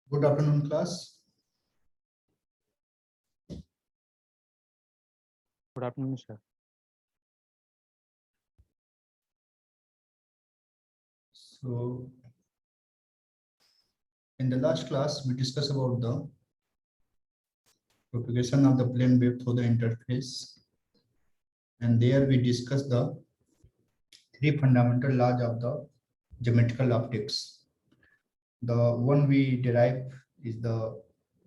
Good afternoon, class. Good afternoon, sir. So, in the last class, we discussed about the propagation of the plane wave through the interface, and there we discussed the three fundamental laws of the geometrical optics. The one we derive is the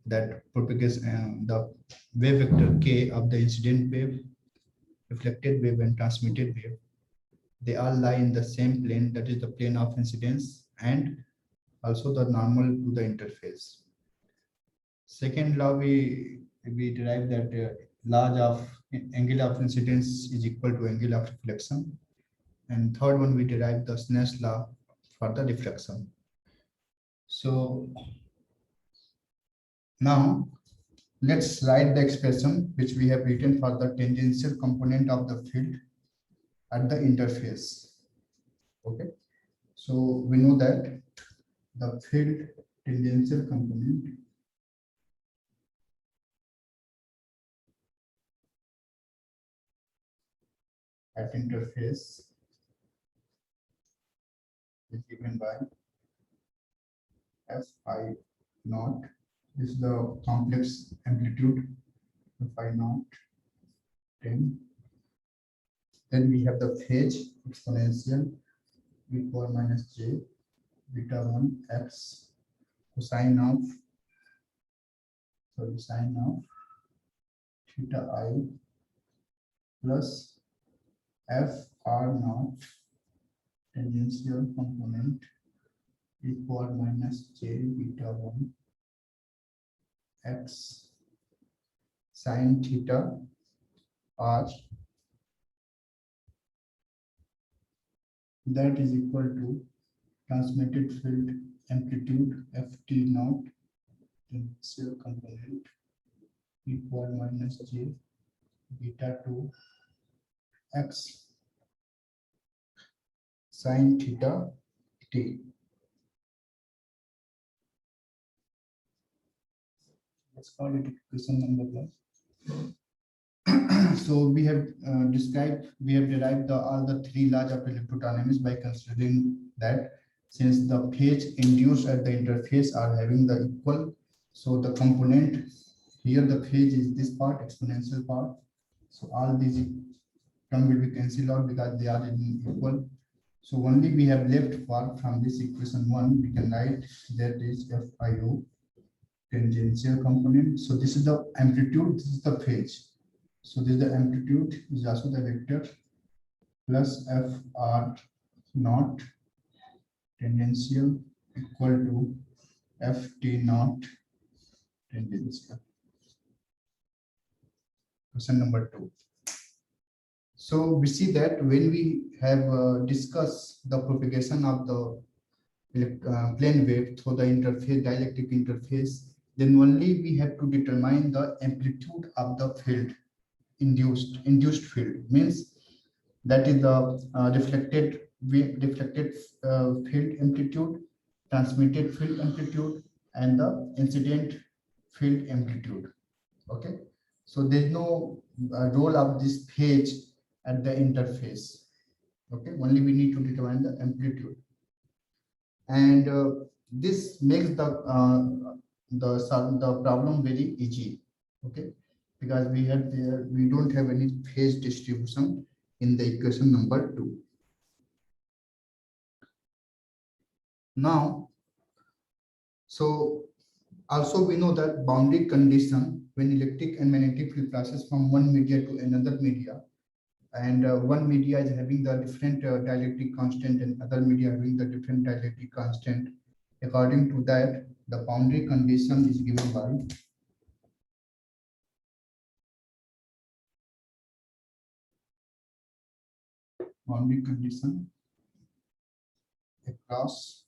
that propagates the wave vector k of the incident wave, reflected wave, and transmitted wave. They all lie in the same plane, that is the plane of incidence, and also the normal to the interface. Second law, we derive that log of angle of incidence is equal to angle of reflection. And third one, we derive the Snell's law for the reflection. So now let's write the expression which we have written for the tangential component of the field at the interface. Okay, so we know that the field tangential component at interface is given by f phi naught. This is the complex amplitude phi naught 10. Then we have the phase exponential v4 minus j beta 1 x cosine of sine of theta I plus f r naught tangential component v4 minus j beta 1 x sine theta r, that is equal to transmitted field amplitude ft naught tangential component v4 minus j beta 2 x sine theta t. Let's call it equation number one. So we have derived all the three laws of electrodynamics by considering that since the phase induced at the interface are having the equal, so the component here, the phase is this part, exponential part. So all these term will be cancelled out because they are in equal. So only we have left for from this equation one, we can write that is FIO tangential component. So this is the amplitude, this is the phase. So this is the amplitude, is also the vector plus FR naught tangential equal to FT naught tangential. Question number 2. So we see that when we have discussed the propagation of the plane wave through the interface, dielectric interface, then only we have to determine the amplitude of the field induced field, means that is the reflected field amplitude, transmitted field amplitude, and the incident field amplitude. Okay, so there's no role of this phase at the interface. Okay, only we need to determine the amplitude, and this makes the problem very easy. Okay, because we don't have any phase distribution in the equation number 2. Now, so also we know that boundary condition when electric and magnetic field passes from one media to another media, and one media is having the different dielectric constant and other media having the different dielectric constant. According to that, the boundary condition is given by boundary condition across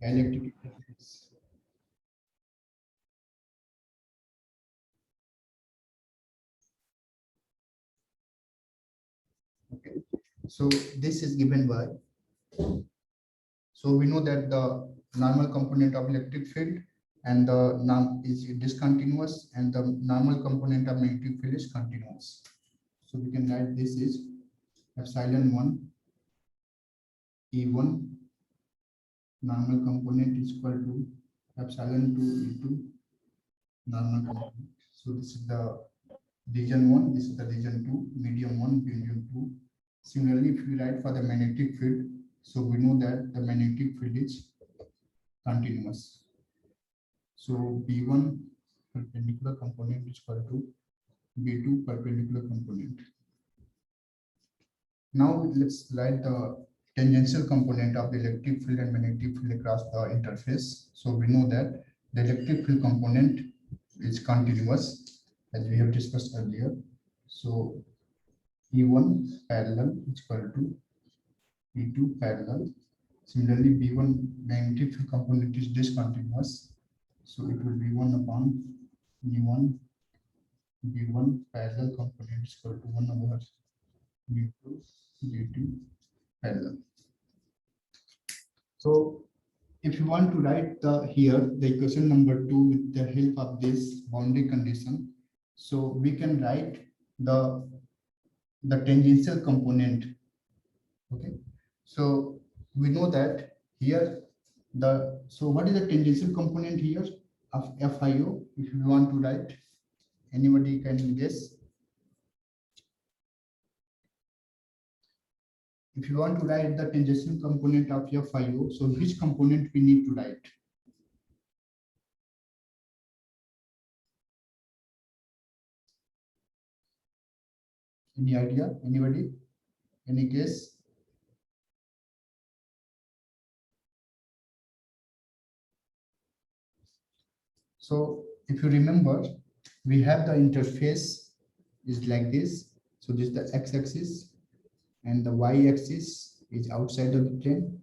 dielectric interface. Okay, so this is given by So we know that the normal component of electric field and the norm is discontinuous, and the normal component of magnetic field is continuous. So we can write this is epsilon 1 E1 normal component is equal to epsilon 2 E2 normal component. So this is the region 1, this is the region 2, medium 1, medium 2. Similarly, if we write for the magnetic field, so we know that the magnetic field is continuous. So B1 perpendicular component is equal to B2 perpendicular component. Now let's write the tangential component of the electric field and magnetic field across the interface. So we know that the electric field component is continuous, as we have discussed earlier. So E1 parallel is equal to E2 parallel. Similarly, B1 magnetic field component is discontinuous. So it will be 1 upon E1 B1 parallel component is equal to 1 over B2 B2 parallel. So if you want to write the equation number 2 with the help of this boundary condition, so we can write the tangential component. Okay, so we know that here so what is the tangential component here of FIO? If you want to write, anybody can guess? If you want to write the tangential component of FIO, so which component we need to write? Any idea? Anybody? Any guess? So if you remember, we have the interface is like this. So this is the x-axis and the y-axis is outside of the plane,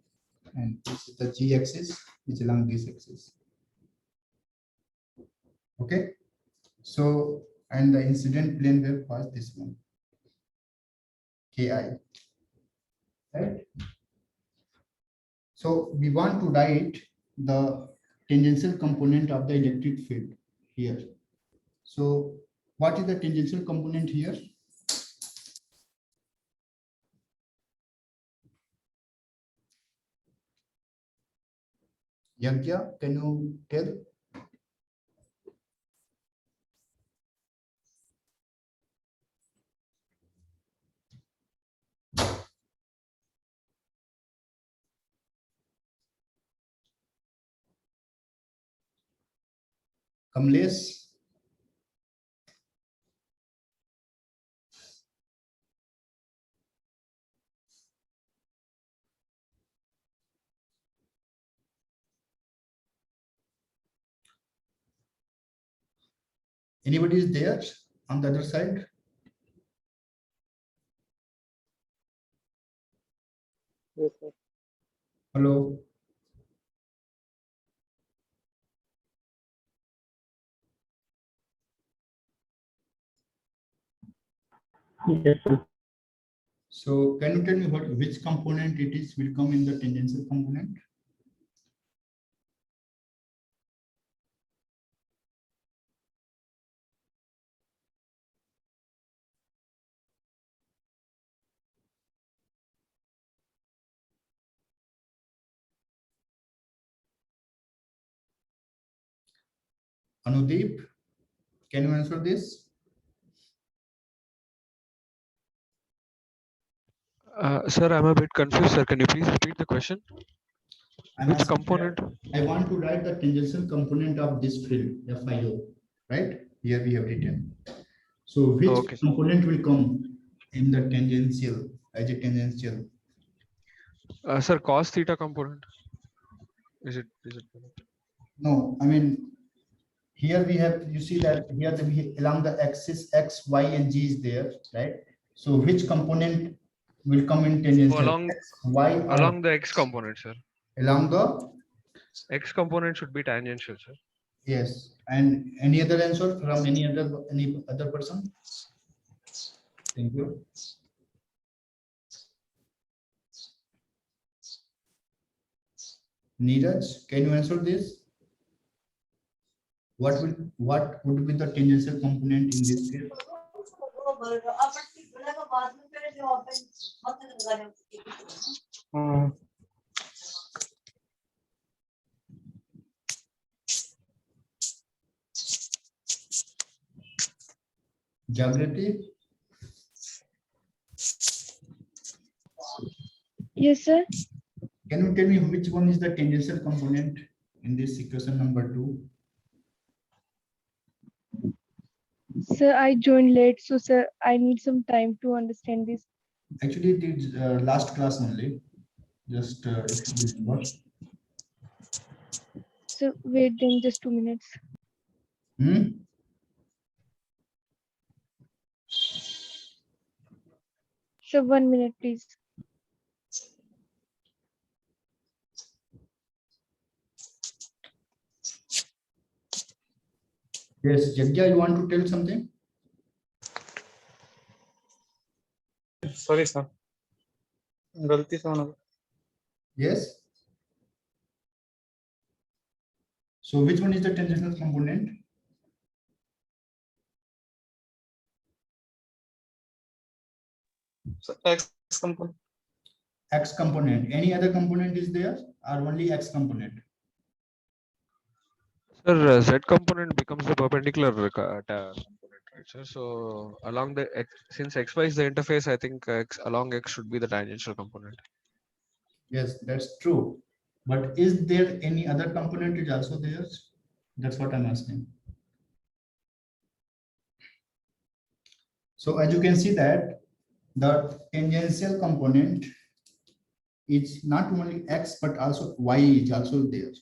and this is the g-axis is along this axis. Okay. So and the incident plane wave was this one, Ki. Right. So we want to write the tangential component of the electric field here. So what is the tangential component here? Yagya, can you tell? Kamlesh? Anybody is there on the other side? Yes, sir. Hello. Yes, sir. So can you tell me which component it is will come in the tangential component? Anudeep, can you answer this? Sir, I'm a bit confused, sir. Can you please repeat the question? I'm Which asking component? that I want to write the tangential component of this field, FIO, right? Here we have written. So which Okay, sir. component will come in the tangential, as a tangential? Sir, cos theta component. Is it? No, I mean, here we have, you see that here along the axis X, Y, and G is there, right? So which component will come in tangential? Along X, Y, or along the x component, sir. along the? X component should be tangential, sir. Yes. And any other answer from any other person? Thank you. Neeraj, can you answer this? What would be the tangential component in this case? Uh, Jagrati, Yes, sir. can you tell me which one is the tangential component in this equation number 2? Sir, I joined late, so sir, I need some time to understand this. Actually, it is last class only. Just if you remember. So wait then just 2 minutes. Hmm? Sir, 1 minute, please. Yes, Jagya, you want to tell something? sorry, sir. गलती से होना Yes. So which one is the tangential component? So, X component. X component. Any other component is there or only X component? Sir, Z component becomes the perpendicular component, right, sir? So along the X, since XY is the interface, I think along X should be the tangential component. Yes, that's true. But is there any other component is also there? That's what I'm asking. So as you can see that the tangential component is not only X, but also Y is also there.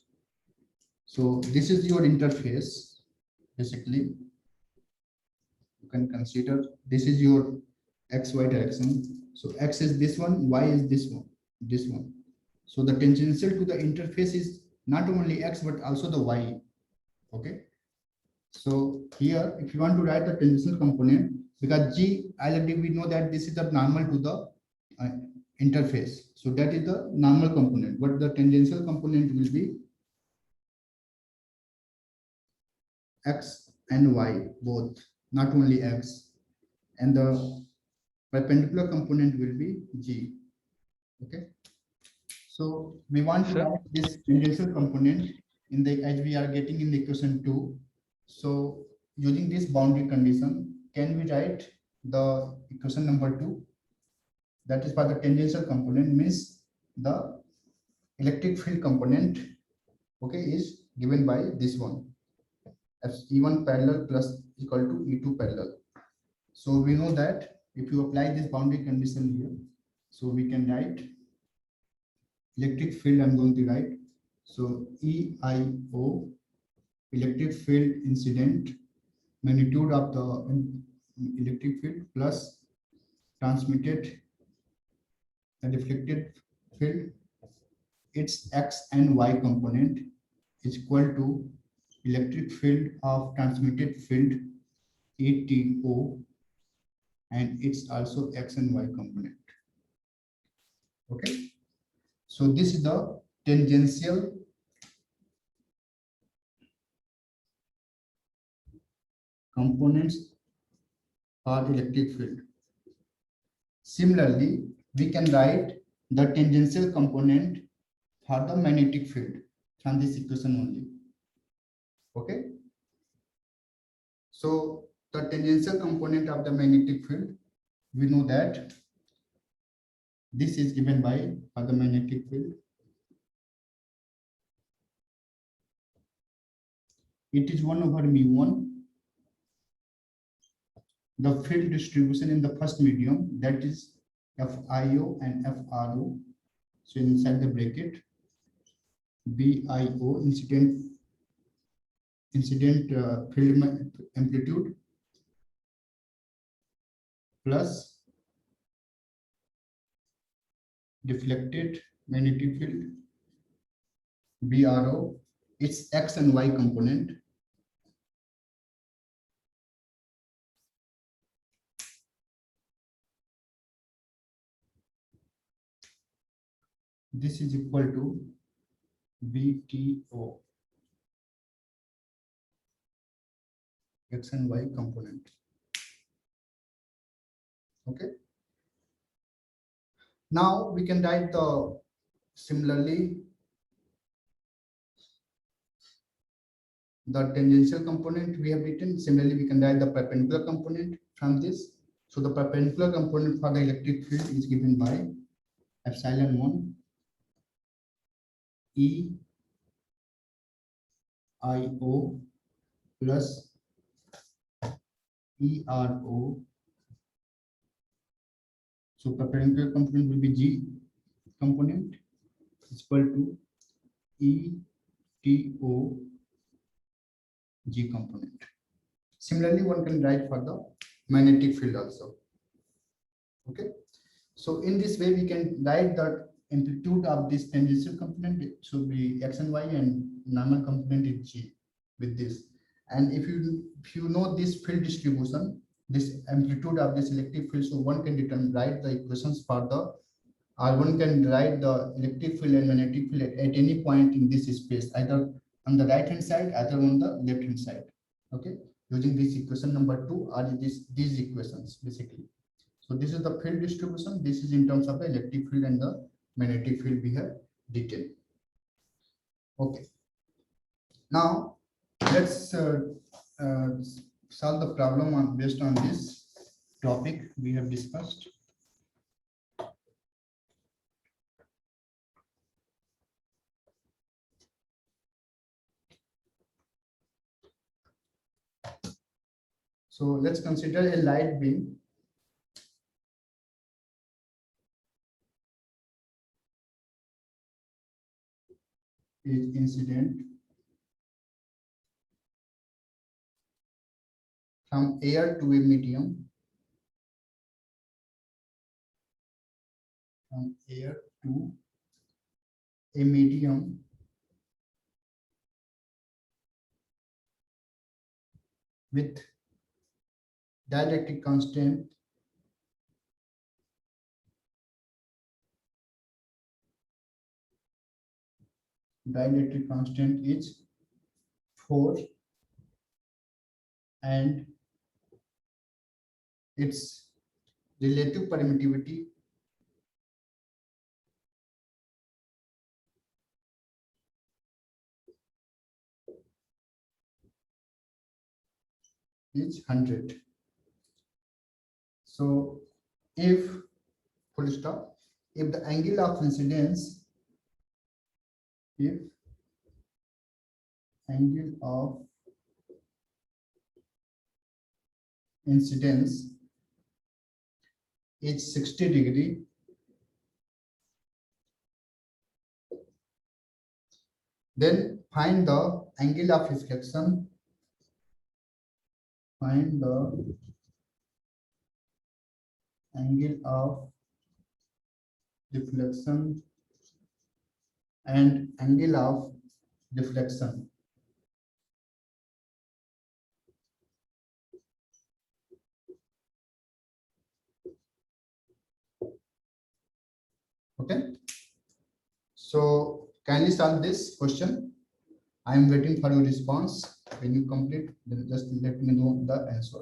So this is your interface, basically. You can consider this is your XY direction. So X is this one, Y is this one, this one. So the tangential to the interface is not only X, but also the Y. Okay. So here, if you want to write the tangential component, because G, already we know that this is the normal to the interface. So that is the normal component, but the tangential component will be X and Y both, not only X. And the perpendicular component will be G. Okay. So we want to Sir? write this tangential component in the as we are getting in the equation 2. So using this boundary condition, can we write the equation number 2? That is for the tangential component means the electric field component, okay, is given by this one as E1 parallel plus equal to E2 parallel. So we know that if you apply this boundary condition here, so we can write electric field. I'm going to write so EIO, electric field incident, magnitude of the electric field plus transmitted and reflected field, its X and Y component is equal to electric field of transmitted field ETO, and it's also X and Y component. Okay. So this is the tangential components for electric field. Similarly, we can write the tangential component for the magnetic field from this equation only. Okay. So the tangential component of the magnetic field, we know that this is given by for the magnetic field. It is 1 over mu1. The field distribution in the first medium, that is FIO and FRO. So inside the bracket, BIO incident field amplitude plus deflected magnetic field BRO, its X and Y component. This is equal to BTO, X and Y component. Okay. Now we can write the similarly the tangential component we have written. Similarly, we can write the perpendicular component from this. So the perpendicular component for the electric field is given by epsilon 1 E IO plus ERO. So perpendicular component will be G component is equal to ETO G component. Similarly, one can write for the magnetic field also. Okay. So in this way, we can write the amplitude of this tangential component. It should be X and Y, and normal component is G with this. And if you know this field distribution, this amplitude of this electric field, so one can write the equations for the, or one can write the electric field and magnetic field at any point in this space, either on the right hand side, either on the left hand side. Okay, using this equation number 2 or these equations basically. So this is the field distribution. This is in terms of the electric field and the magnetic field we have written. Okay. Now let's solve the problem based on this topic we have discussed. So let's consider a light beam is incident from air to a medium, from air to a medium with dielectric constant is 4 and its relative permittivity is 100. So if full stop, if the angle of incidence, if angle of incidence is 60°, then find the angle of reflection, find the angle of deflection and angle of deflection. Okay, so kindly solve this question. I am waiting for your response. When you complete, then just let me know the answer.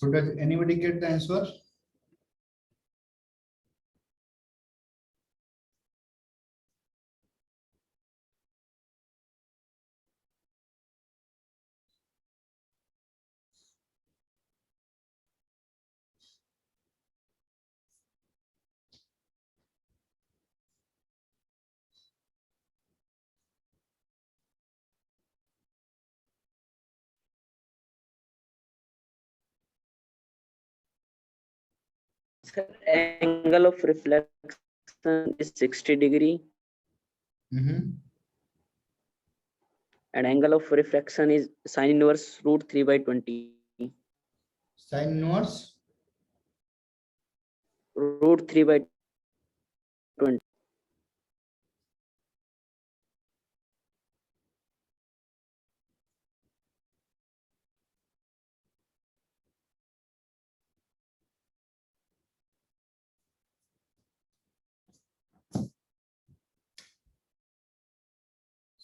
So does anybody get the answer? Sir, angle of reflection is 60 degree Mhm. and angle of refraction is sine inverse root 3 by 20. Sine inverse. Root 3 by 20.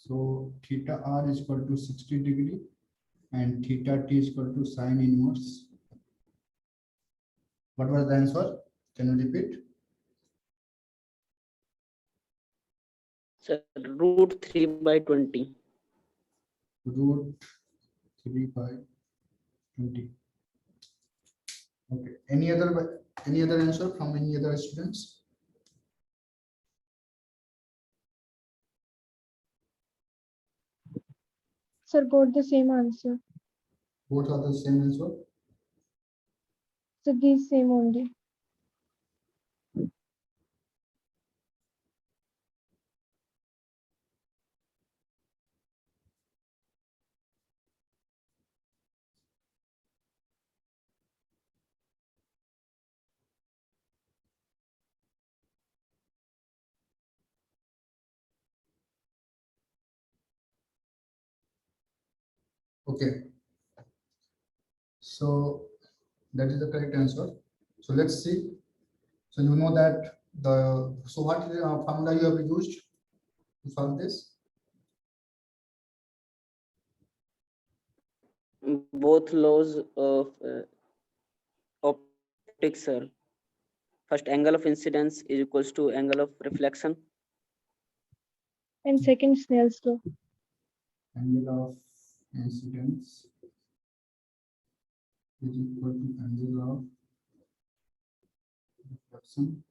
So theta r is equal to 60 degree and theta t is equal to sine inverse. What was the answer? Can you repeat? Sir, root 3 by 20. Root 3 by 20. Okay. Any other answer from any other students? Sir, got the same answer. Both are the same answer. So these same only. Okay. So that is the correct answer. So let's see. So you know that so what is the formula you have used to solve this? Both laws of optics, sir. First, angle of incidence is equals to angle of reflection. And second, Snell's law. Angle of incidence is equal to angle of reflection.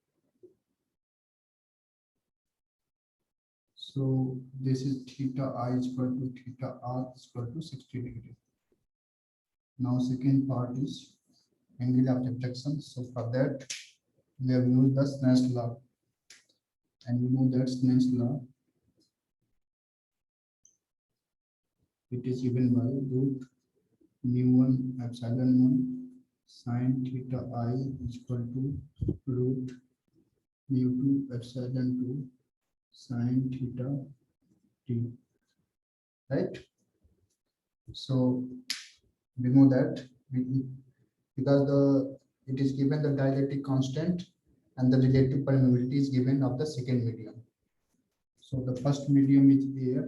So this is theta I is equal to theta r is equal to 60 degree. Now second part is angle of deflection. So for that we have used the Snell's law, and we know that Snell's law, it is given by root mu1 epsilon 1 sine theta I is equal to root mu2 epsilon 2 sine theta t, right? So we know that because it is given the dielectric constant and the relative permeability is given of the second medium. So the first medium is air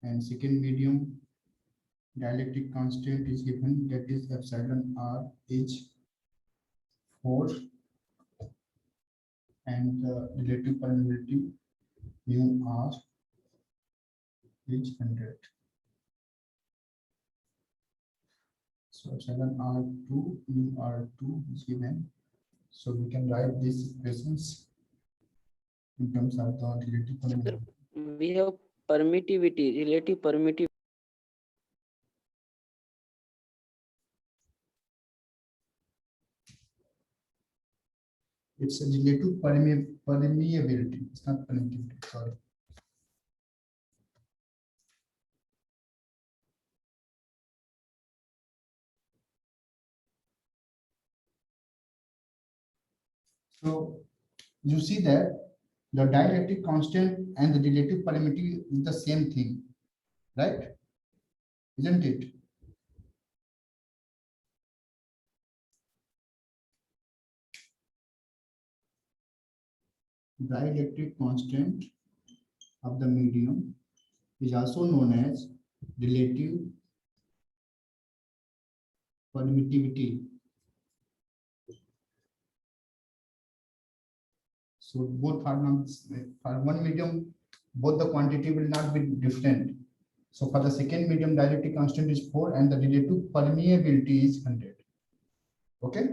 and second medium dielectric constant is given, that is epsilon r is 4 and the relative permeability mu r is 100. So epsilon r2 mu r2 is given. So we can write these equations in terms of the relative permeability. We have permittivity, relative permittivity. It's a relative permeability. It's not permittivity. Sorry. So you see that the dielectric constant and the relative permittivity is the same thing, right? Isn't it? Dielectric constant of the medium is also known as relative permittivity. So both for one medium, both the quantity will not be different. So for the second medium, dielectric constant is 4 and the relative permeability is 100. Okay.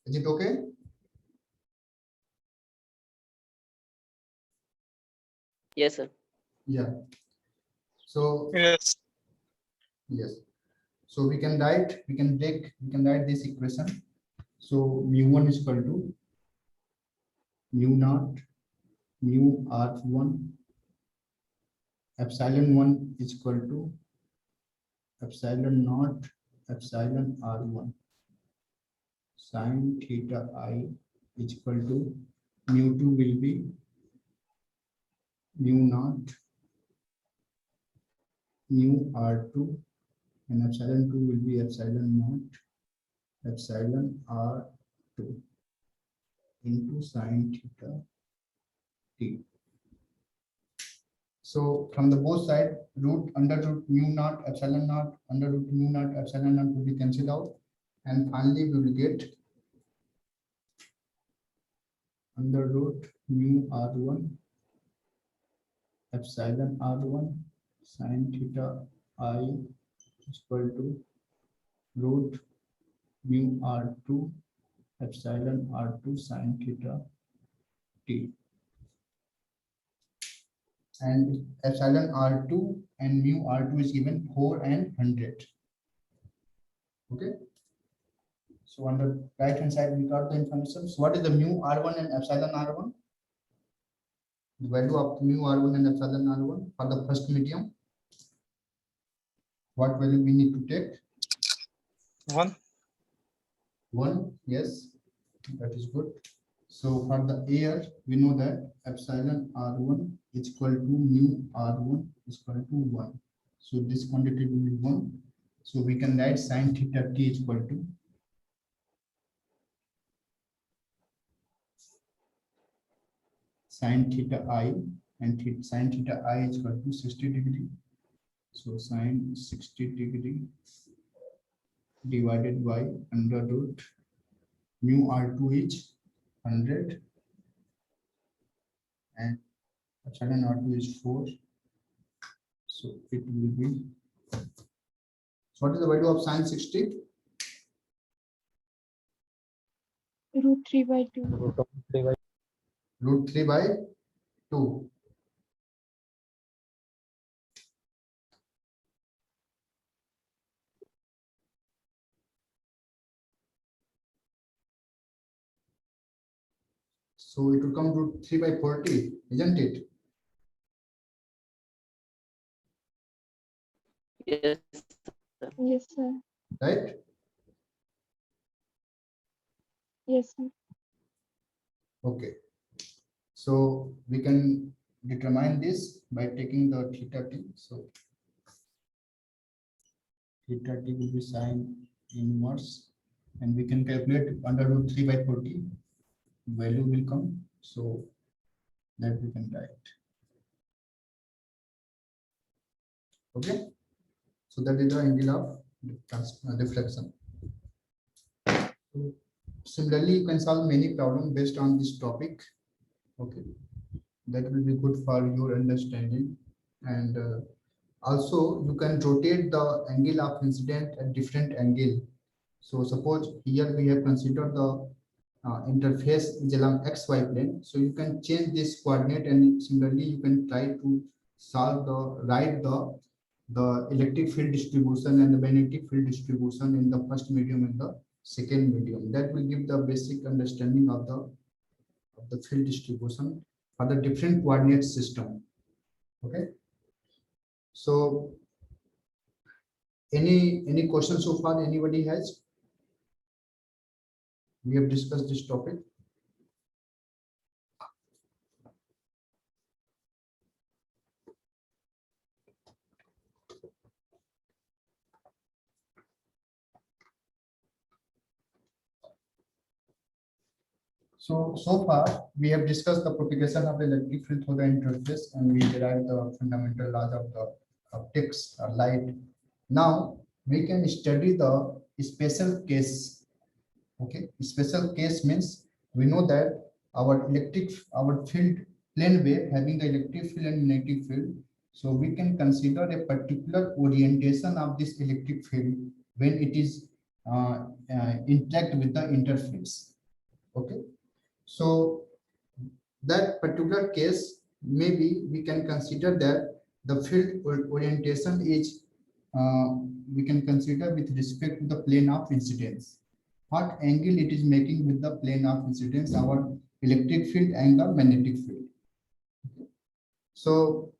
Is it okay? Yes, sir. Yeah. So Yes. yes. So we can write this equation. So mu1 is equal to mu naught mu r1 epsilon 1 is equal to epsilon naught epsilon r1 sin theta I is equal to mu2 will be mu naught mu r2 and epsilon 2 will be epsilon naught epsilon r2 into sin theta t. So from the both side, root under root mu naught epsilon naught under root mu naught epsilon naught will be cancelled out, and finally we will get under root mu r1 epsilon r1 sin theta I is equal to root mu r2 epsilon r2 sin theta t. And epsilon r2 and mu r2 is given 4 and 100. Okay. So on the right hand side, we got the information. So what is the mu r1 and epsilon r1? The value of mu r1 and epsilon r1 for the first medium. What value we need to take? 1. 1. Yes, that is good. So for the air, we know that epsilon r1 is equal to mu r1 is equal to 1. So this quantity will be 1. So we can write sin theta t is equal to sin theta I, and sin theta I is equal to 60 degree. So sin 60 degree divided by under root mu r2 is 100 and epsilon r2 is 4. So it will be. So what is the value of sin 60? Root 3 by 2. Root 3 by 2. So it will come root 3 by 40, isn't it? Yes. Yes, sir. Right? Yes, sir. Okay. So we can determine this by taking the theta t. So theta t will be sin inverse, and we can calculate under root 3 by 40. Value will come. So that we can write. Okay. So that is the angle of deflection. So similarly, you can solve many problems based on this topic. Okay, that will be good for your understanding. And also you can rotate the angle of incident at different angle. So suppose here we have considered the interface is along xy plane. So you can change this coordinate, and similarly you can try to solve write the electric field distribution and the magnetic field distribution in the first medium and the second medium. That will give the basic understanding of the field distribution for the different coordinate system. Okay. So any questions so far anybody has? We have discussed this topic. So far we have discussed the propagation of the electric field through the interface, and we derived the fundamental laws of the of text or light. Now we can study the special case. Okay, special case means we know that our field plane wave having the electric field and magnetic field. So we can consider a particular orientation of this electric field when it is interact with the interface. Okay, so that particular case, maybe we can consider that the field orientation is we can consider with respect to the plane of incidence. What angle it is making with the plane of incidence, our electric field and the magnetic field. So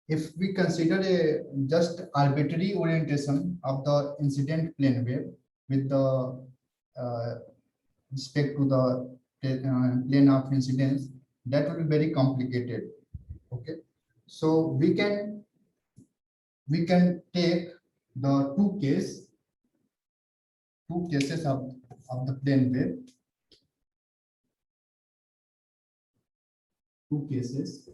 if we consider a just arbitrary orientation of the incident plane wave with the respect to the plane of incidence, that will be very complicated. Okay, so we can take the two cases of the plane wave. Two cases.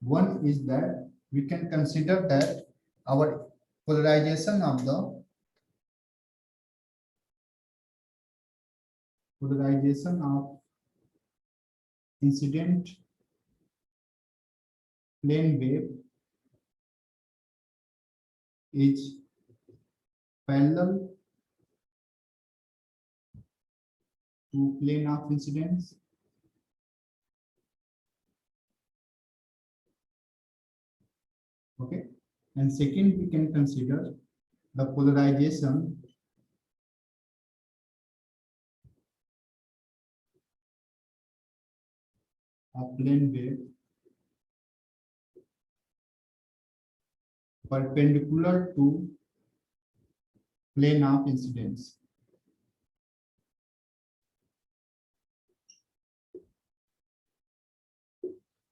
One is that we can consider that our polarization of incident plane wave is parallel to plane of incidence okay, and second we can consider the polarization of plane wave perpendicular to plane of incidence.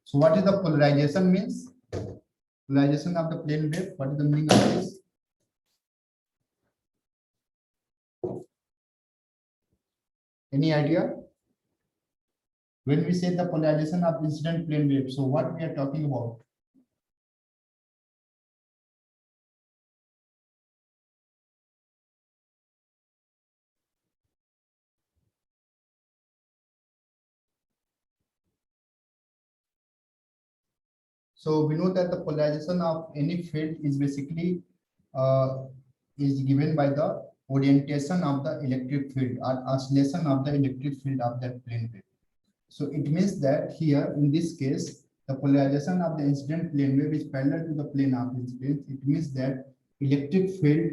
So what is the polarization means? Polarization of the plane wave, what is the meaning of this? Any idea? When we say the polarization of incident plane wave, so what we are talking about? So we know that the polarization of any field is basically is given by the orientation of the electric field or oscillation of the electric field of that plane wave. So it means that here in this case, the polarization of the incident plane wave is parallel to the plane of incidence. It means that electric field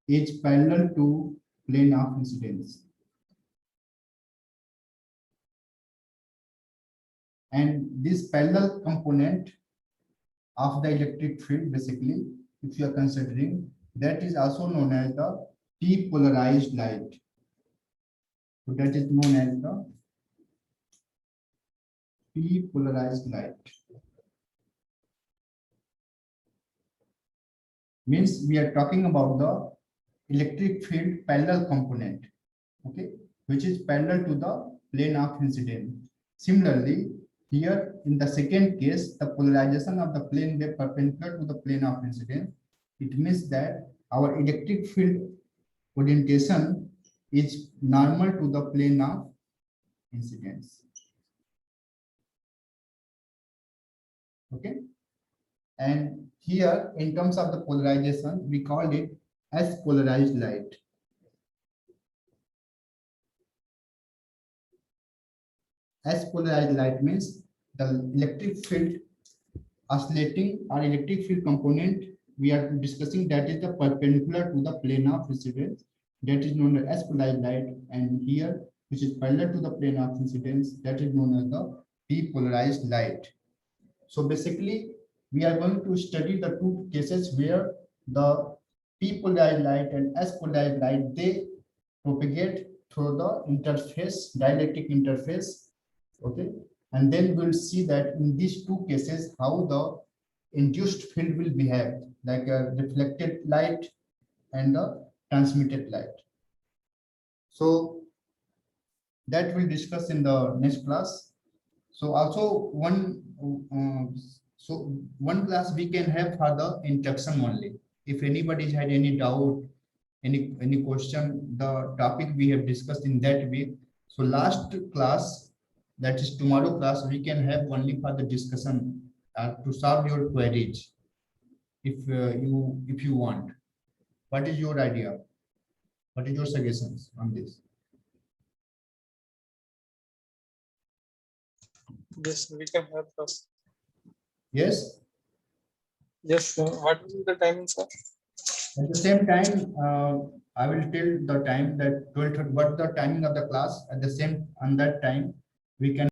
is parallel to plane of incidence. And this parallel component of the electric field, basically, if you are considering, that is also known as the P-polarized light. So that is known as the P-polarized light. Means we are talking about the electric field parallel component, okay, which is parallel to the plane of incidence. Similarly, here in the second case, the polarization of the plane wave perpendicular to the plane of incidence, it means that our electric field orientation is normal to the plane of incidence. Okay, and here in terms of the polarization, we call it as polarized light. As polarized light means the electric field oscillating or electric field component we are discussing, that is the perpendicular to the plane of incidence, that is known as polarized light, and here which is parallel to the plane of incidence, that is known as the depolarized light. So basically we are going to study the two cases where the p-polarized light and s-polarized light, they propagate through the interface, dielectric interface. Okay, and then we'll see that in these two cases how the induced field will behave, like a reflected light and the transmitted light. So that we'll discuss in the next class. So also one So one class we can have for the introduction only. If anybody had any doubt, any question, the topic we have discussed in that week. So last class, that is tomorrow class, we can have only for the discussion to solve your queries. If you want, what is your idea? What is your suggestions on this? Yes, we can have the. Yes. Yes, sir. What will be the timing, sir? At the same time, I will tell the time that 12:30, what the timing of the class. At the same on that time, we can